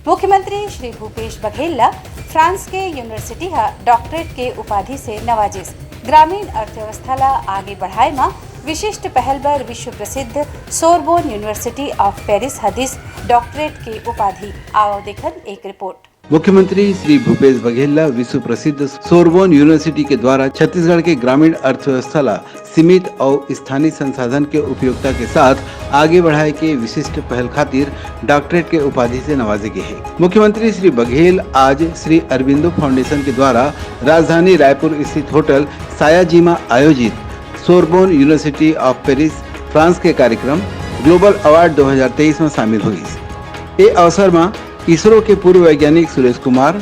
मुख्यमंत्री श्री भूपेश बघेल फ्रांस के university doctorate के उपाधि से नवाजिस। ग्रामीण अर्थव्यवस्था आगे बढ़ाए में विशिष्ट पहल बर विश्व प्रसिद्ध सोरबोन यूनिवर्सिटी ऑफ पेरिस हदीस डॉक्टरेट के उपाधि। आओ देखन एक रिपोर्ट। मुख्यमंत्री श्री भूपेश बघेल विश्व प्रसिद्ध सोरबोन यूनिवर्सिटी के द्वारा छत्तीसगढ़ के ग्रामीण अर्थव्यवस्था ला सीमित और स्थानीय संसाधन के उपयोगिता के साथ आगे बढ़ाए के विशिष्ट पहल खातिर डॉक्टरेट के उपाधि से नवाजे गए हैं। मुख्यमंत्री श्री बघेल आज श्री अरबिंदो फाउंडेशन के द्वारा राजधानी रायपुर स्थित होटल सायाजी में आयोजित Sorbonne university of Paris France के कार्यक्रम ग्लोबल अवार्ड 2023 में शामिल हुई। ये अवसर में इसरो के पूर्व वैज्ञानिक सुरेश कुमार,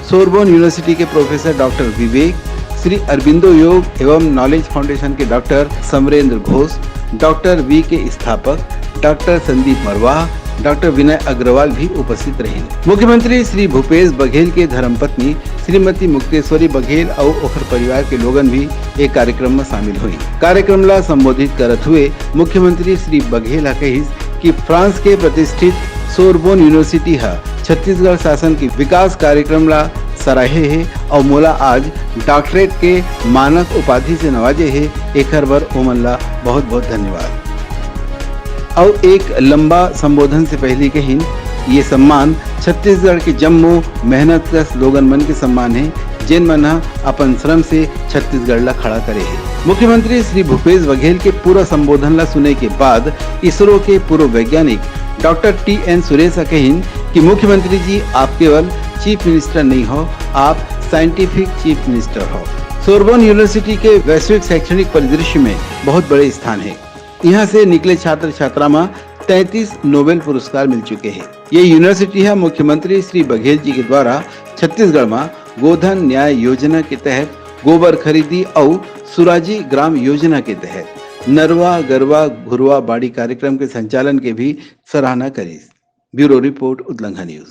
सोरबोन यूनिवर्सिटी के प्रोफेसर डॉक्टर विवेक, श्री अरबिंदो योग एवं नॉलेज फाउंडेशन के doctor Samarendra Ghosh, doctor V के स्थापक डॉक्टर संदीप मरवाह, डॉक्टर विनय अग्रवाल भी उपस्थित रहे। मुख्यमंत्री श्री भूपेश बघेल के धर्मपत्नी श्रीमती मुक्तेश्वरी बघेल और ओखर परिवार के लोगन भी एक कार्यक्रम में शामिल हुई। कार्यक्रम ला संबोधित करत हुए मुख्यमंत्री श्री बघेल कहिस कि फ्रांस के प्रतिष्ठित सोरबोन यूनिवर्सिटी छत्तीसगढ़ शासन की विकास कार्यक्रम ला सराहे है और मोला आज डॉक्टरेट के मानक उपाधि से नवाजे है। एक बर ओमन ला बहुत बहुत धन्यवाद। और एक लंबा संबोधन से पहले कहिन ये सम्मान छत्तीसगढ़ के जम्मो मेहनत कस लोगन मन के सम्मान है, जिन मन अपन श्रम से छत्तीसगढ़ ला खड़ा करे है। मुख्यमंत्री श्री भूपेश बघेल के पूरा संबोधन ला सुने के बाद इसरो के पूर्व वैज्ञानिक डॉक्टर TN सुरेश कहिन कि मुख्यमंत्री जी आप केवल चीफ मिनिस्टर नहीं हो, आप साइंटिफिक चीफ मिनिस्टर हो। सोरबोन यूनिवर्सिटी के वैश्विक शैक्षणिक परिदृश्य में बहुत बड़े स्थान है। यहाँ से निकले छात्र छात्रा में 33 नोबेल पुरस्कार मिल चुके हैं। ये यूनिवर्सिटी है मुख्यमंत्री श्री बघेल जी के द्वारा छत्तीसगढ़ में गोधन न्याय योजना के तहत गोबर खरीदी और सुराजी ग्राम योजना के तहत नरवा गरवा घुरवा बाड़ी कार्यक्रम के संचालन के भी सराहना करी। ब्यूरो रिपोर्ट उदलंघा न्यूज।